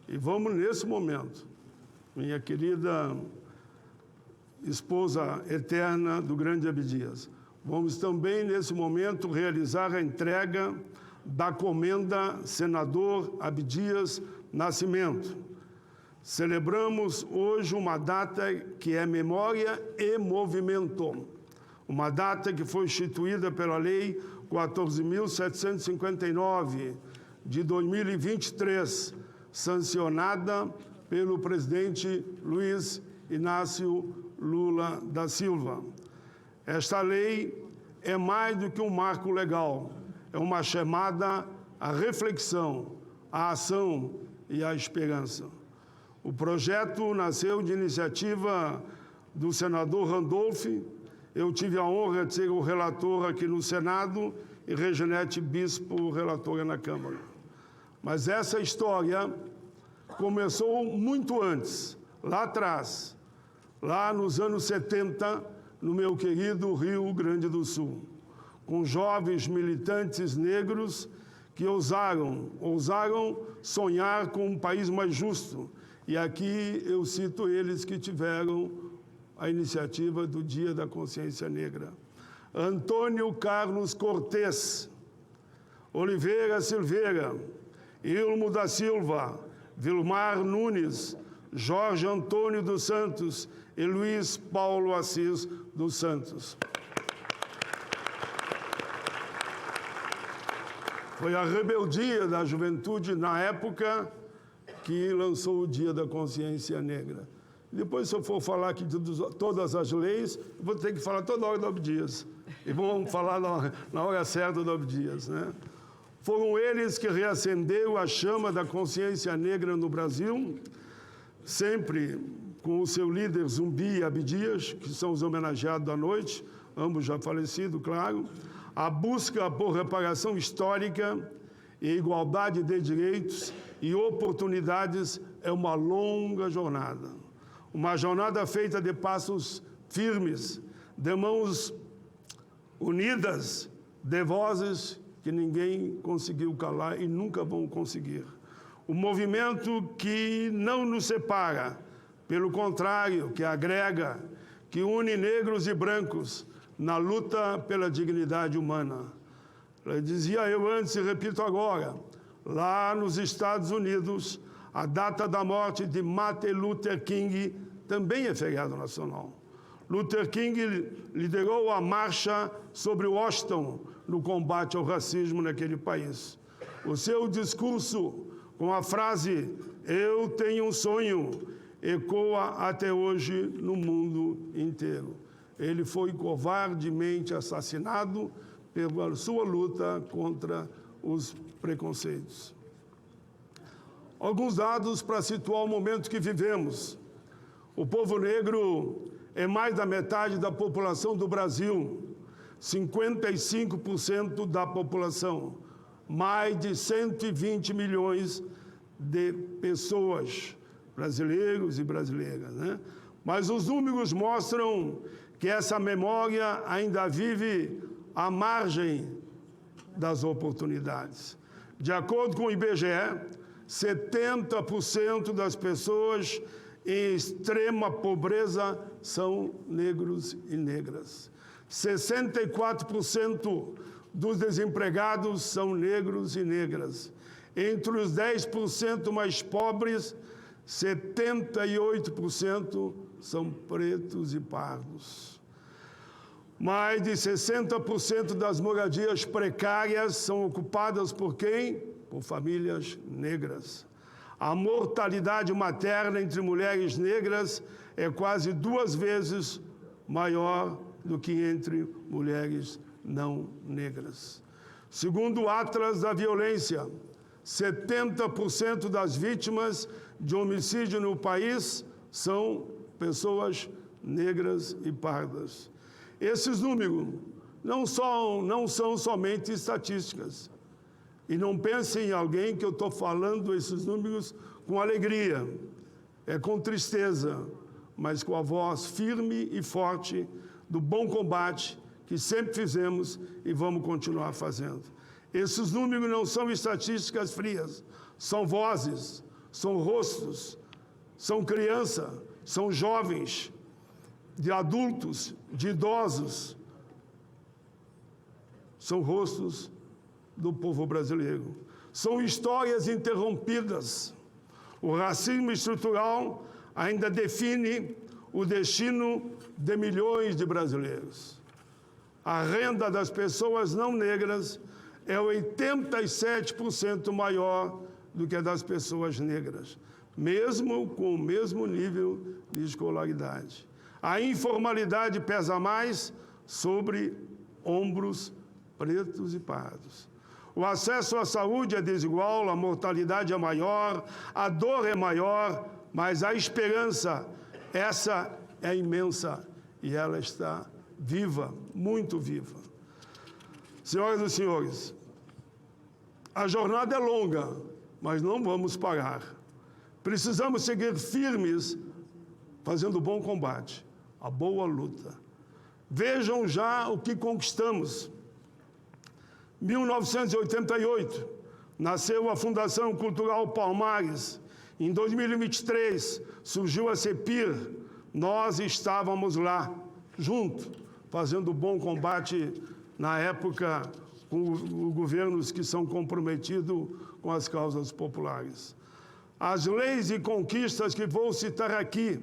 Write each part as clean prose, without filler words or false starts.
E vamos, nesse momento, minha querida esposa eterna do grande Abdias, vamos também, nesse momento, realizar a entrega da comenda Senador Abdias Nascimento. Celebramos hoje uma data que é memória e movimento, uma data que foi instituída pela Lei 14.759 de 2023, sancionada pelo presidente Luiz Inácio Lula da Silva. Esta lei é mais do que um marco legal, é uma chamada à reflexão, à ação e à esperança. O projeto nasceu de iniciativa do senador Randolph. Eu tive a honra de ser o relator aqui no Senado e Reginete Bispo, relatora na Câmara. Mas essa história começou muito antes, lá atrás, lá nos anos 70, no meu querido Rio Grande do Sul, com jovens militantes negros que ousaram sonhar com um país mais justo. E aqui eu cito eles que tiveram a iniciativa do Dia da Consciência Negra. Antônio Carlos Cortez, Oliveira Silveira, Ilmo da Silva, Vilmar Nunes, Jorge Antônio dos Santos e Luiz Paulo Assis dos Santos. Foi a rebeldia da juventude na época que lançou o Dia da Consciência Negra. Depois, se eu for falar aqui de todas as leis, vou ter que falar toda hora do Abdias. E vamos falar na hora certa do Abdias, né? Foram eles que reacenderam a chama da consciência negra no Brasil, sempre com o seu líder Zumbi e Abdias, que são os homenageados da noite, ambos já falecidos, claro. A busca por reparação histórica e igualdade de direitos e oportunidades é uma longa jornada. Uma jornada feita de passos firmes, de mãos unidas, de vozes que ninguém conseguiu calar e nunca vão conseguir. Um movimento que não nos separa, pelo contrário, que agrega, que une negros e brancos na luta pela dignidade humana. Eu dizia eu antes e repito agora, lá nos Estados Unidos, a data da morte de Martin Luther King também é feriado nacional. Luther King liderou a marcha sobre Washington no combate ao racismo naquele país. O seu discurso, com a frase "Eu tenho um sonho", ecoa até hoje no mundo inteiro. Ele foi covardemente assassinado pela sua luta contra os preconceitos. Alguns dados para situar o momento que vivemos. O povo negro é mais da metade da população do Brasil, 55% da população, mais de 120 milhões de pessoas, brasileiros e brasileiras, né? Mas os números mostram que essa memória ainda vive à margem das oportunidades. De acordo com o IBGE, 70% das pessoas em extrema pobreza são negros e negras. 64% dos desempregados são negros e negras. Entre os 10% mais pobres, 78% são pretos e pardos. Mais de 60% das moradias precárias são ocupadas por quem? Por famílias negras. A mortalidade materna entre mulheres negras é quase 2 vezes maior do que entre mulheres não negras. Segundo o Atlas da Violência, 70% das vítimas de homicídio no país são pessoas negras e pardas. Esses números não são somente estatísticas. E não pensem em alguém que eu estou falando esses números com alegria, é com tristeza, mas com a voz firme e forte do bom combate que sempre fizemos e vamos continuar fazendo. Esses números não são estatísticas frias, são vozes, são rostos, são crianças, são jovens, de adultos, de idosos. São rostos do povo brasileiro. São histórias interrompidas. O racismo estrutural ainda define o destino de milhões de brasileiros. A renda das pessoas não negras é 87% maior do que a das pessoas negras, mesmo com o mesmo nível de escolaridade. A informalidade pesa mais sobre ombros pretos e pardos. O acesso à saúde é desigual, a mortalidade é maior, a dor é maior, mas a esperança, essa é imensa e ela está viva, muito viva. Senhoras e senhores, a jornada é longa, mas não vamos parar. Precisamos seguir firmes, fazendo bom combate, a boa luta. Vejam já o que conquistamos. 1988, nasceu a Fundação Cultural Palmares. Em 2023, surgiu a CEPIR. Nós estávamos lá, junto, fazendo bom combate, na época, com os governos que são comprometidos com as causas populares. As leis e conquistas que vou citar aqui,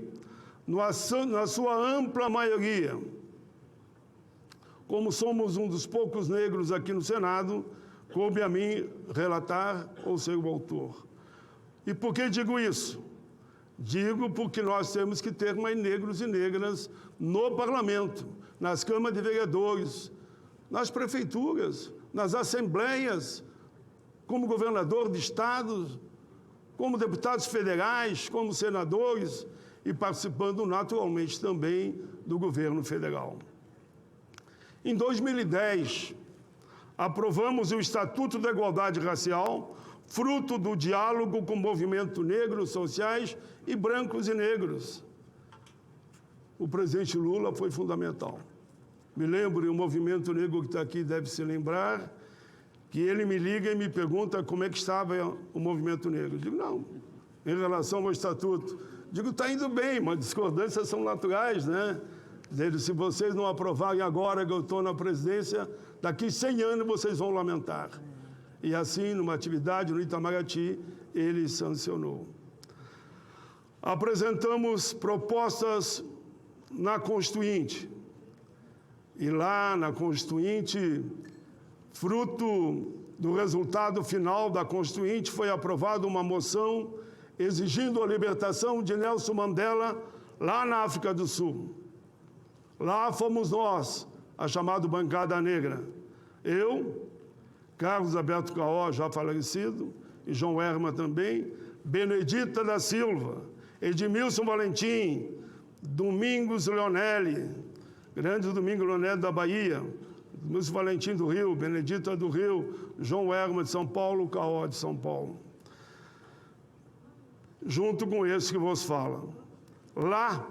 na sua ampla maioria, como somos um dos poucos negros aqui no Senado, coube a mim relatar ou ser o autor. E por que digo isso? Digo porque nós temos que ter mais negros e negras no parlamento, nas câmaras de vereadores, nas prefeituras, nas assembleias, como governador de estados, como deputados federais, como senadores e participando naturalmente também do governo federal. Em 2010, aprovamos o Estatuto da Igualdade Racial, fruto do diálogo com o movimento negro, sociais e brancos e negros. O presidente Lula foi fundamental. Me lembro, e o movimento negro que está aqui deve se lembrar, que ele me liga e me pergunta como é que estava o movimento negro. Eu digo, não, em relação ao Estatuto. Digo, está indo bem, mas discordâncias são naturais, né? Se vocês não aprovarem agora que eu estou na presidência, daqui 100 anos vocês vão lamentar. E assim, numa atividade no Itamaraty, ele sancionou. Apresentamos propostas na Constituinte. E lá na Constituinte, fruto do resultado final da Constituinte, foi aprovada uma moção exigindo a libertação de Nelson Mandela lá na África do Sul. Lá fomos nós, a chamada Bancada Negra. Eu, Carlos Alberto Caó, já falecido, e João Herman também, Benedita da Silva, Edmilson Valentim, Domingos Leonelli, grande Domingos Leonelli da Bahia, Edmilson Valentim do Rio, Benedita do Rio, João Herman de São Paulo, Caó de São Paulo. Junto com esse que vos fala. Lá,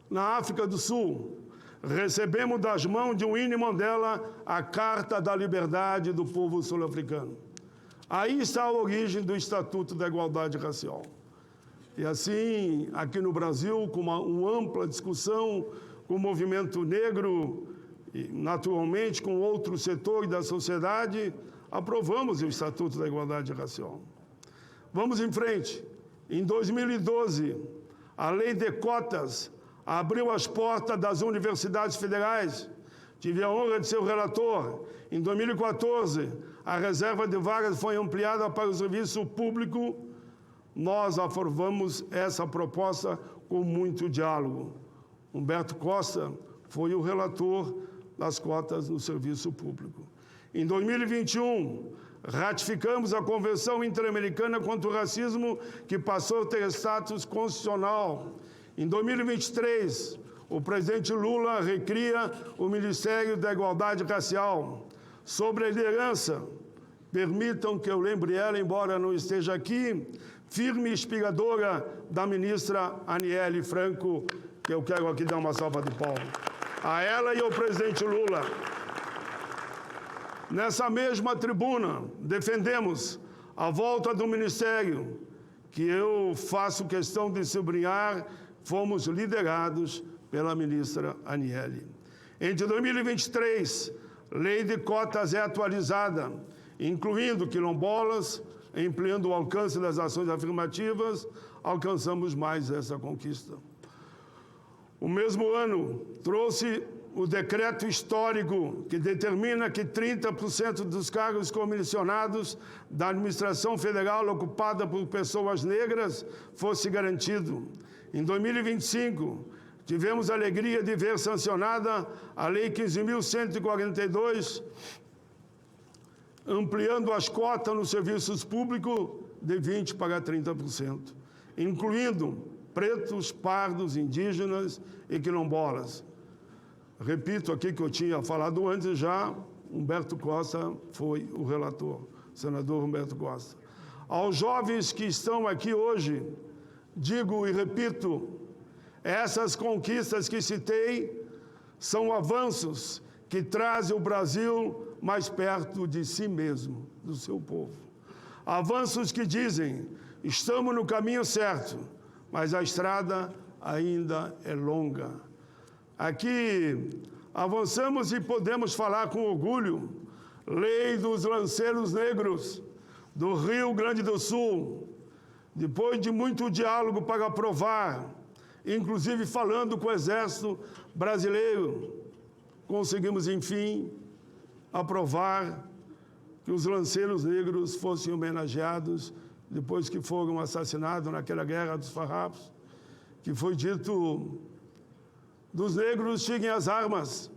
na África do Sul, recebemos das mãos de Winnie Mandela a Carta da Liberdade do povo sul-africano. Aí está a origem do Estatuto da Igualdade Racial. E assim, aqui no Brasil, com uma ampla discussão com o movimento negro, e naturalmente com outros setores da sociedade, aprovamos o Estatuto da Igualdade Racial. Vamos em frente. Em 2012, a Lei de Cotas abriu as portas das universidades federais. Tive a honra de ser o relator. Em 2014, a reserva de vagas foi ampliada para o serviço público. Nós aprovamos essa proposta com muito diálogo. Humberto Costa foi o relator das cotas no serviço público. Em 2021, ratificamos a Convenção Interamericana contra o Racismo, que passou a ter status constitucional. Em 2023, o presidente Lula recria o Ministério da Igualdade Racial. Sobre a liderança, permitam que eu lembre ela, embora não esteja aqui, firme e inspiradora da ministra Aniele Franco, que eu quero aqui dar uma salva de palmas. A ela e ao presidente Lula. Nessa mesma tribuna, defendemos a volta do Ministério, que eu faço questão de sublinhar, fomos liderados pela ministra Aniele. Entre 2023, lei de cotas é atualizada, incluindo quilombolas, ampliando o alcance das ações afirmativas, alcançamos mais essa conquista. O mesmo ano trouxe o decreto histórico que determina que 30% dos cargos comissionados da administração federal ocupada por pessoas negras fosse garantido. Em 2025, tivemos a alegria de ver sancionada a Lei 15.142, ampliando as cotas nos serviços públicos de 20% para 30%, incluindo pretos, pardos, indígenas e quilombolas. Repito aqui que eu tinha falado antes já, Humberto Costa foi o relator, o senador Humberto Costa. Aos jovens que estão aqui hoje, digo e repito, essas conquistas que citei são avanços que trazem o Brasil mais perto de si mesmo, do seu povo. Avanços que dizem, estamos no caminho certo, mas a estrada ainda é longa. Aqui avançamos e podemos falar com orgulho, Lei dos Lanceiros Negros do Rio Grande do Sul, depois de muito diálogo para aprovar, inclusive falando com o Exército Brasileiro, conseguimos, enfim, aprovar que os lanceiros negros fossem homenageados depois que foram assassinados naquela Guerra dos Farrapos, que foi dito, dos negros tirem as armas,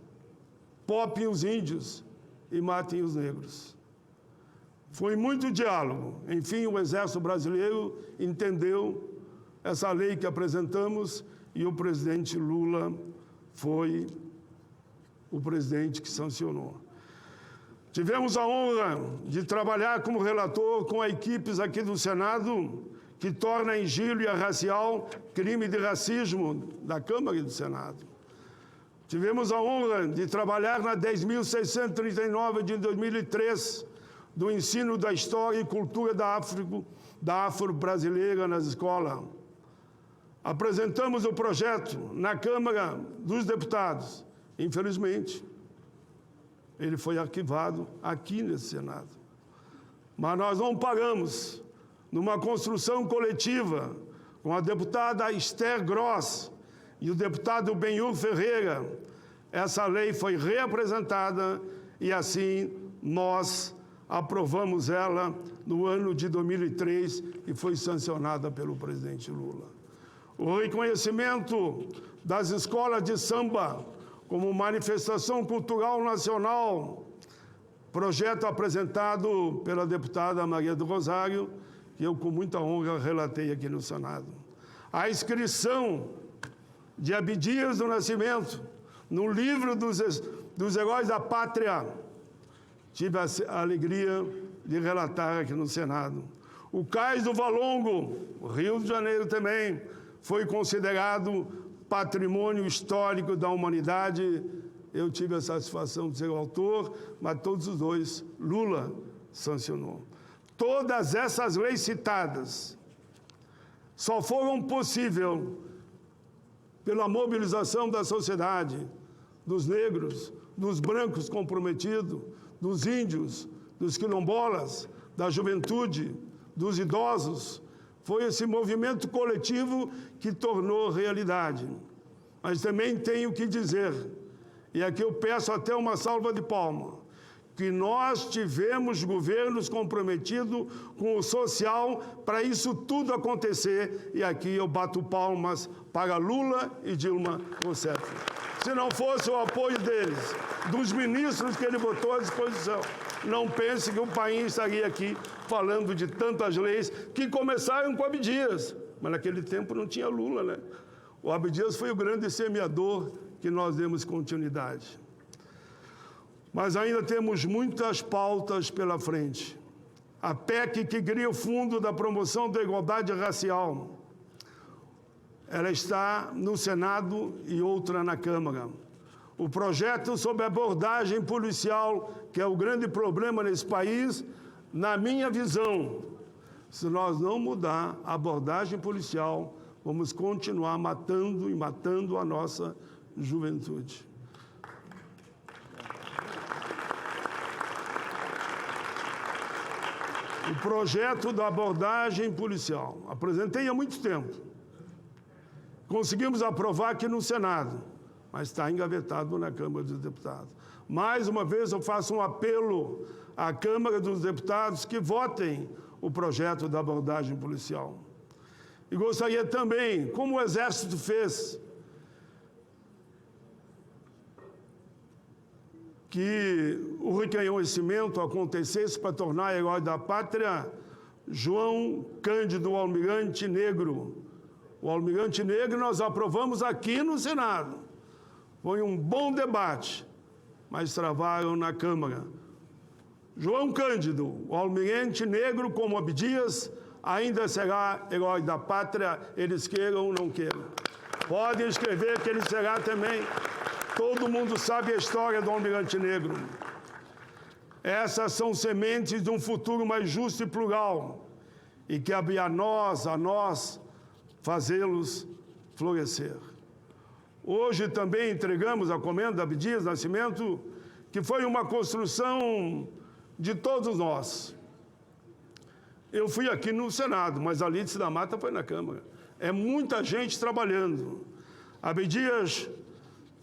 popem os índios e matem os negros. Foi muito diálogo. Enfim, o Exército Brasileiro entendeu essa lei que apresentamos e o presidente Lula foi o presidente que sancionou. Tivemos a honra de trabalhar como relator com equipes aqui do Senado que torna a injúria racial crime de racismo da Câmara e do Senado. Tivemos a honra de trabalhar na 10.639 de 2003 do ensino da história e cultura da afro-brasileira nas escolas. Apresentamos o projeto na Câmara dos Deputados. Infelizmente, ele foi arquivado aqui nesse Senado. Mas nós não paramos. Numa construção coletiva com a deputada Esther Gross e o deputado Benhur Ferreira, essa lei foi reapresentada e assim nós aprovamos ela no ano de 2003 e foi sancionada pelo presidente Lula. O reconhecimento das escolas de samba como manifestação cultural nacional, projeto apresentado pela deputada Maria do Rosário, que eu com muita honra relatei aqui no Senado. A inscrição de Abdias do Nascimento no livro dos heróis da pátria, tive a alegria de relatar aqui no Senado. O Cais do Valongo, Rio de Janeiro também, foi considerado patrimônio histórico da humanidade. Eu tive a satisfação de ser o autor, mas todos os dois, Lula sancionou. Todas essas leis citadas só foram possíveis pela mobilização da sociedade, dos negros, dos brancos comprometidos, dos índios, dos quilombolas, da juventude, dos idosos. Foi esse movimento coletivo que tornou realidade. Mas também tenho que dizer, e aqui eu peço até uma salva de palmas, que nós tivemos governos comprometidos com o social para isso tudo acontecer, e aqui eu bato palmas para Lula e Dilma Rousseff. Se não fosse o apoio deles, dos ministros que ele botou à disposição, não pense que o país estaria aqui falando de tantas leis que começaram com Abdias, mas naquele tempo não tinha Lula, né? O Abdias foi o grande semeador que nós demos continuidade. Mas ainda temos muitas pautas pela frente. A PEC que cria o Fundo da Promoção da Igualdade Racial, ela está no Senado e outra na Câmara. O projeto sobre abordagem policial, que é o grande problema nesse país, na minha visão, Se nós não mudar a abordagem policial, vamos continuar matando e matando a nossa juventude. O projeto da abordagem policial, apresentei há muito tempo. Conseguimos aprovar aqui no Senado, mas está engavetado na Câmara dos Deputados. Mais uma vez, eu faço um apelo à Câmara dos Deputados que votem o projeto da abordagem policial. E gostaria também, como o Exército fez, que o reconhecimento acontecesse para tornar herói da pátria João Cândido Almirante Negro. O Almirante Negro nós aprovamos aqui no Senado. Foi um bom debate, mas travaram na Câmara. João Cândido, o Almirante Negro, como Abdias, ainda será herói da pátria, eles queiram ou não queiram. Podem escrever que ele será também. Todo mundo sabe a história do Almirante Negro. Essas são sementes de um futuro mais justo e plural, e que cabe a nós, fazê-los florescer. Hoje também entregamos a comenda de Abdias Nascimento, que foi uma construção de todos nós. Eu fui aqui no Senado, mas a Lídice da Mata foi na Câmara. É muita gente trabalhando. Abdias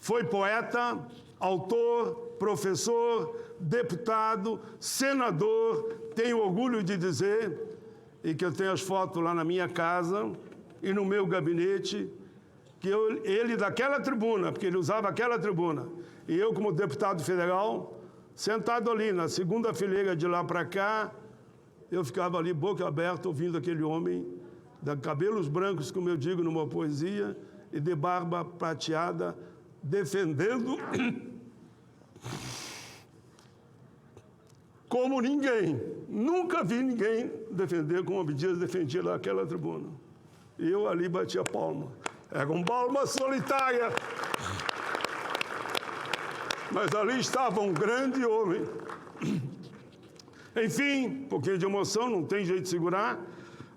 foi poeta, autor, professor, deputado, senador. Tenho orgulho de dizer, e que eu tenho as fotos lá na minha casa e no meu gabinete, que ele daquela tribuna, porque ele usava aquela tribuna, e eu como deputado federal, sentado ali na segunda fileira de lá para cá, eu ficava ali boca aberta ouvindo aquele homem, de cabelos brancos, como eu digo numa poesia, e de barba prateada, defendendo como ninguém. Nunca vi ninguém defender como Abdias defendia naquela tribuna. E eu ali batia palma. Era uma palma solitária. Mas ali estava um grande homem. Enfim, um pouquinho de emoção, não tem jeito de segurar.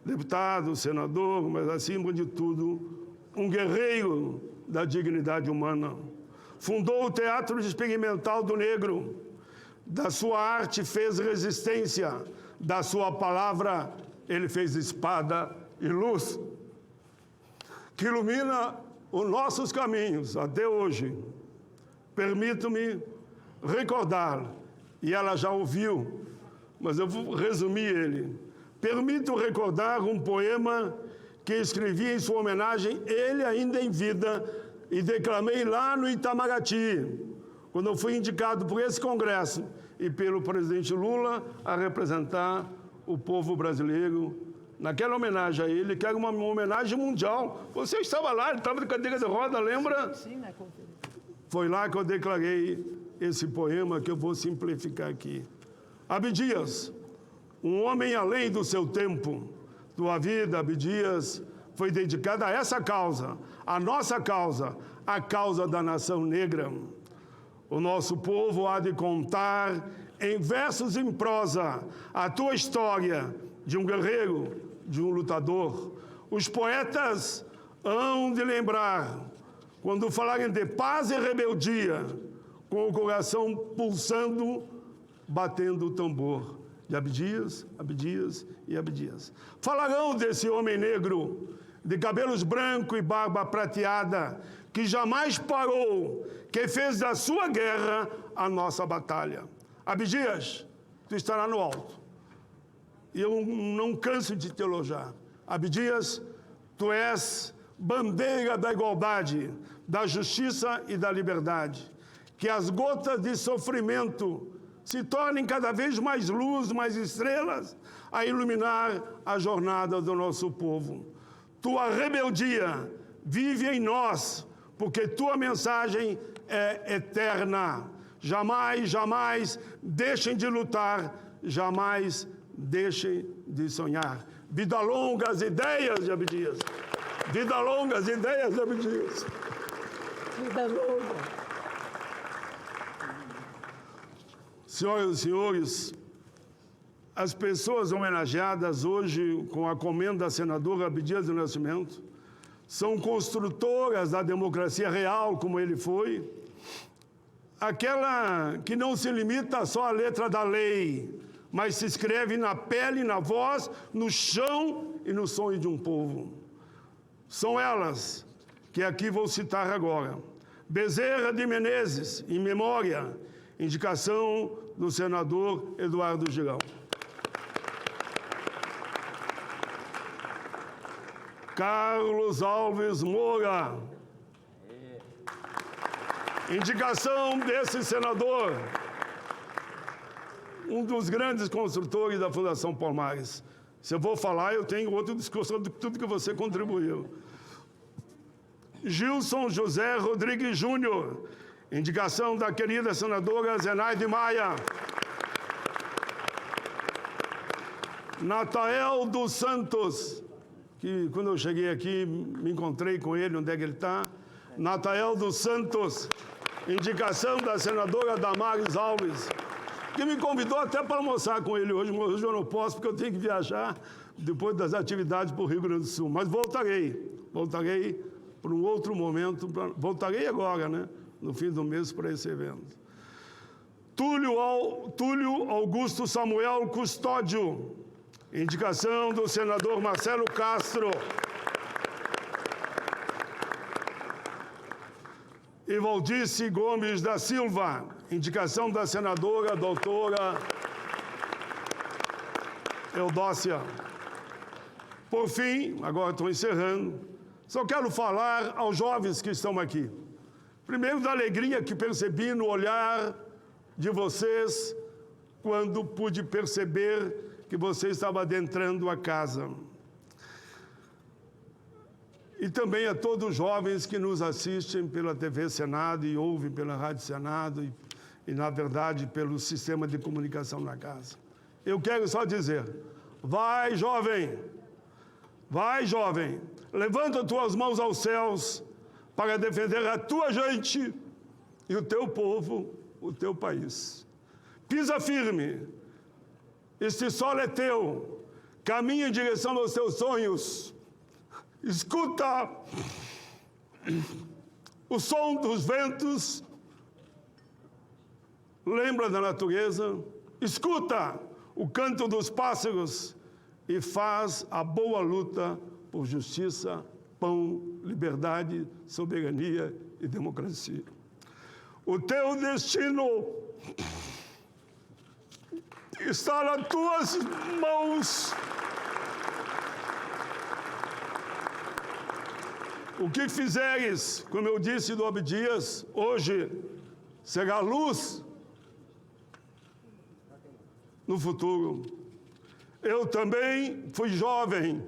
Deputado, senador, mas acima de tudo, um guerreiro da dignidade humana. Fundou o Teatro Experimental do Negro. Da sua arte fez resistência. Da sua palavra ele fez espada e luz, que ilumina os nossos caminhos até hoje. Permito-me recordar, e ela já ouviu, mas eu vou resumir ele. Permito recordar um poema que escrevi em sua homenagem, ele ainda em vida, e declamei lá no Itamaraty, quando eu fui indicado por esse Congresso e pelo presidente Lula a representar o povo brasileiro, naquela homenagem a ele, que era uma homenagem mundial. Você estava lá, ele estava de cadeira de roda, lembra? Sim, na conferência. Foi lá que eu declarei esse poema que eu vou simplificar aqui. Abdias, um homem além do seu tempo. Tua vida, Abdias, foi dedicada a essa causa, a nossa causa, a causa da nação negra. O nosso povo há de contar, em versos e em prosa, a tua história de um guerreiro, de um lutador. Os poetas hão de lembrar, quando falarem de paz e rebeldia, com o coração pulsando, batendo o tambor. De Abdias, Abdias e Abdias. Falarão desse homem negro, de cabelos brancos e barba prateada, que jamais parou, que fez da sua guerra a nossa batalha. Abdias, tu estará no alto. E eu não canso de te elogiar. Abdias, tu és bandeira da igualdade, da justiça e da liberdade. Que as gotas de sofrimento se tornem cada vez mais luz, mais estrelas, a iluminar a jornada do nosso povo. Tua rebeldia vive em nós, porque tua mensagem é eterna. Jamais, jamais deixem de lutar, jamais deixem de sonhar. Vida longa as ideias de Abdias. Vida longa as ideias de Abdias. Vida longa. Senhoras e senhores, as pessoas homenageadas hoje com a comenda da senadora Abdias do Nascimento são construtoras da democracia real, como ele foi, aquela que não se limita só à letra da lei, mas se escreve na pele, na voz, no chão e no sonho de um povo. São elas que aqui vou citar agora. Bezerra de Menezes, em memória, indicação do senador Eduardo Girão. Carlos Alves Moura, indicação desse senador, um dos grandes construtores da Fundação Palmares. Se eu vou falar, eu tenho outro discurso de tudo que você contribuiu. Gilson José Rodrigues Júnior, indicação da querida senadora Zenaide Maia. Natael dos Santos, que quando eu cheguei aqui, me encontrei com ele, onde é que ele está. Natael dos Santos, indicação da senadora Damares Alves, que me convidou até para almoçar com ele hoje. Hoje eu não posso, porque eu tenho que viajar depois das atividades para o Rio Grande do Sul. Mas voltarei por um outro momento, voltarei agora, né? No fim do mês, para esse evento. Túlio Augusto Samuel Custódio, indicação do senador Marcelo Castro. Evaldice Gomes da Silva, indicação da senadora doutora Eudócia. Por fim, agora estou encerrando, só quero falar aos jovens que estão aqui. Primeiro, da alegria que percebi no olhar de vocês quando pude perceber que você estava adentrando a casa. E também a todos os jovens que nos assistem pela TV Senado e ouvem pela Rádio Senado e na verdade, pelo sistema de comunicação na casa. Eu quero só dizer, vai jovem, levanta tuas mãos aos céus para defender a tua gente e o teu povo, o teu país. Pisa firme, este solo é teu, caminha em direção aos teus sonhos, escuta o som dos ventos, lembra da natureza, escuta o canto dos pássaros e faz a boa luta por justiça, pão, liberdade, soberania e democracia. O teu destino está nas tuas mãos. O que fizeres, como eu disse do Abdias, hoje será luz no futuro. Eu também fui jovem,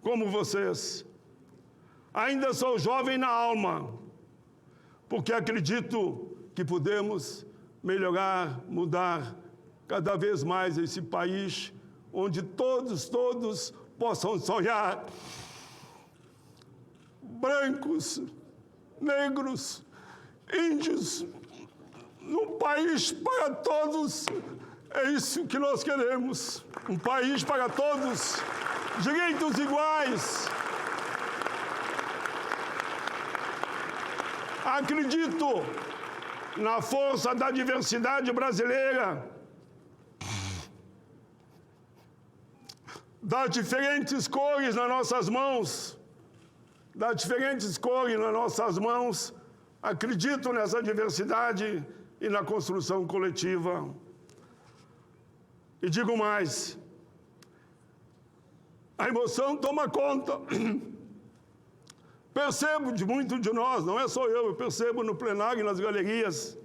como vocês. Ainda sou jovem na alma, porque acredito que podemos melhorar, mudar cada vez mais esse país, onde todos possam sonhar. Brancos, negros, índios, num país para todos, é isso que nós queremos. Um país para todos, direitos iguais. Acredito na força da diversidade brasileira, das diferentes cores nas nossas mãos, acredito nessa diversidade e na construção coletiva. E digo mais, a emoção toma conta. Percebo de muitos de nós, não é só eu percebo no plenário e nas galerias,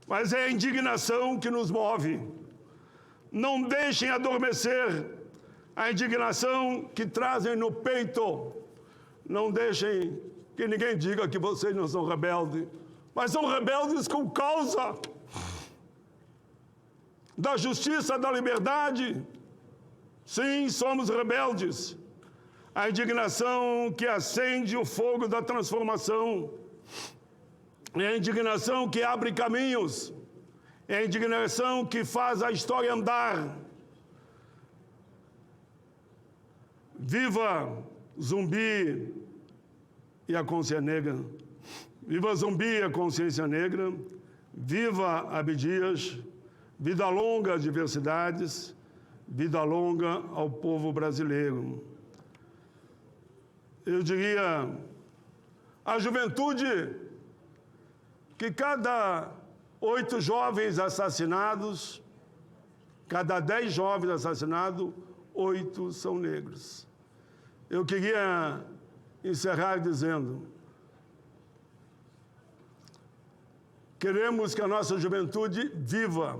mas é a indignação que nos move. Não deixem adormecer a indignação que trazem no peito. Não deixem que ninguém diga que vocês não são rebeldes, mas são rebeldes com causa da justiça, da liberdade. Sim, somos rebeldes. A indignação que acende o fogo da transformação. É a indignação que abre caminhos. É a indignação que faz a história andar. Viva Zumbi e a consciência negra. Viva Zumbi e a consciência negra. Viva Abdias. Vida longa às diversidades. Vida longa ao povo brasileiro. Eu diria, a juventude, que cada 8 jovens assassinados, cada 10 jovens assassinados, 8 são negros. Eu queria encerrar dizendo: queremos que a nossa juventude viva.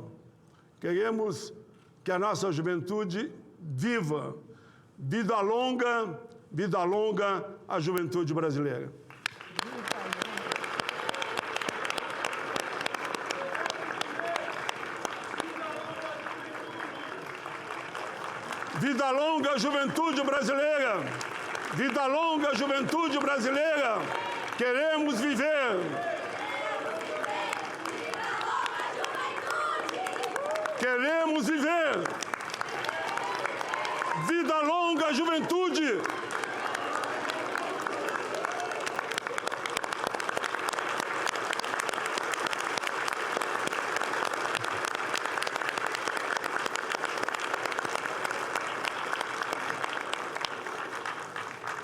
Queremos que a nossa juventude viva. Vida longa à juventude brasileira. Vida longa à juventude brasileira. Vida longa à juventude brasileira. Queremos viver. Queremos viver. Vida longa à juventude.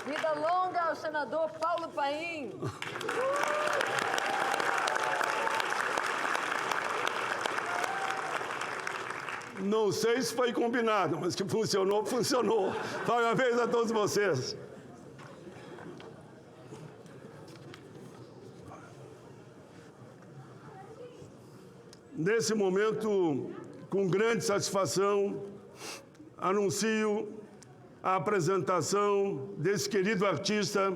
Vida longa ao senador Paulo Paim. Não sei se foi combinado, mas que funcionou, funcionou. Parabéns a todos vocês. Nesse momento, com grande satisfação, anuncio a apresentação desse querido artista,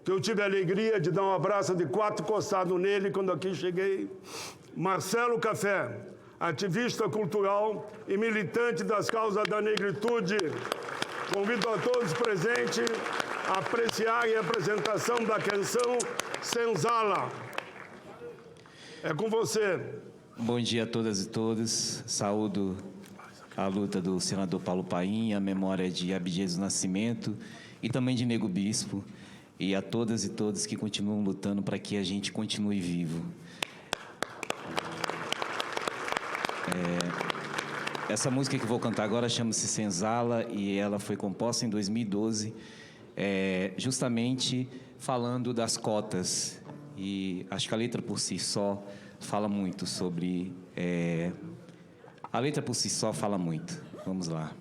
que eu tive a alegria de dar um abraço de 4 costados nele quando aqui cheguei, Marcelo Café, ativista cultural e militante das causas da negritude. Convido a todos presentes a apreciarem a apresentação da canção Senzala. É com você. Bom dia a todas e todos. Saúdo a luta do senador Paulo Paim, a memória de Abdias do Nascimento e também de Nego Bispo, e a todas e todos que continuam lutando para que a gente continue vivo. Essa música que vou cantar agora chama-se Senzala e ela foi composta em 2012, justamente falando das cotas. E acho que a letra por si só fala muito sobre... A letra por si só fala muito. Vamos lá.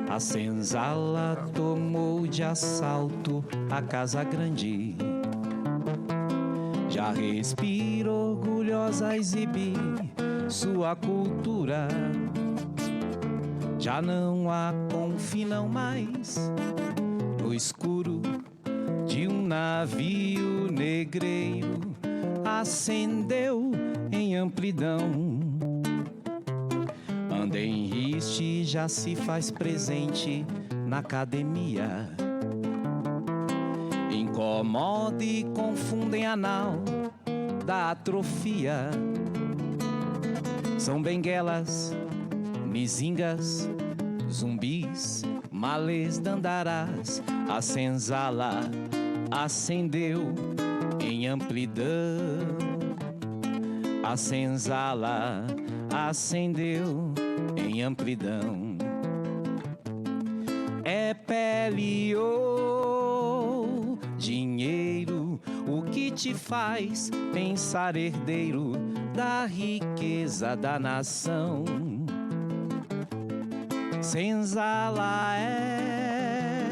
A senzala tomou de assalto a Casa Grande. Já respira orgulhosa a exibir sua cultura. Já não há confinão mais no escuro de um navio negreiro. Acendeu em amplidão. Anda em riste, já se faz presente na academia. Incomoda e confundem anal da atrofia. São benguelas, mizingas, zumbis, malês, dandarás. A senzala acendeu em amplidão. A senzala acendeu em amplidão. É pele ou dinheiro o que te faz pensar herdeiro da riqueza da nação. Senzala é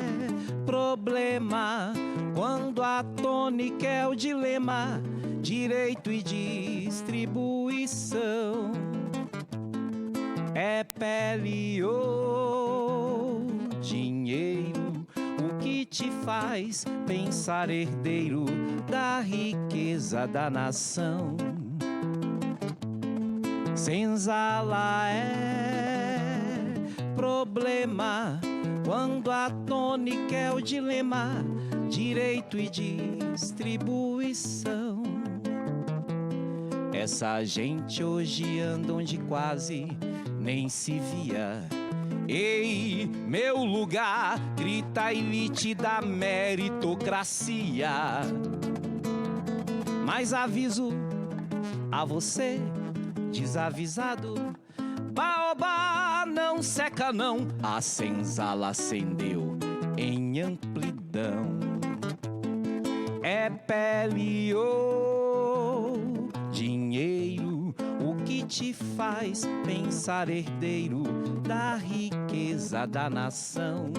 problema quando a tônica é o dilema, direito e distribuição. É pele ou dinheiro o que te faz pensar herdeiro da riqueza da nação. Senzala é problema quando a tônica é o dilema, direito e distribuição. Essa gente hoje anda onde quase nem se via. Ei, meu lugar, grita a elite da meritocracia. Mas aviso a você, desavisado, baobá não seca não, a senzala acendeu em amplidão. É pele ou dinheiro o que te faz pensar herdeiro da riqueza da nação.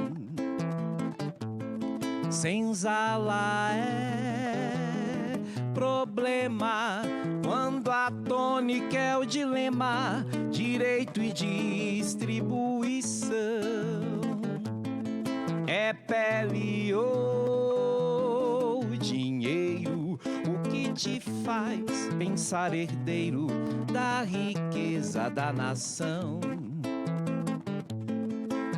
Senzala é problema quando a tônica é o dilema, direito e distribuição. É pele ou dinheiro o que te faz pensar herdeiro da riqueza da nação.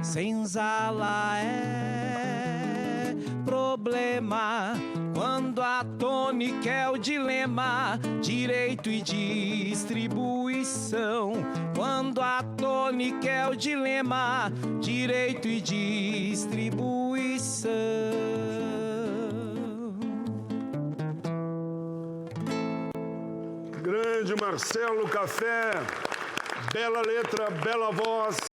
Senzala é problema quando a tônica é o dilema, direito e distribuição. Quando a tônica é o dilema, direito e distribuição. Grande Marcelo Café, bela letra, bela voz.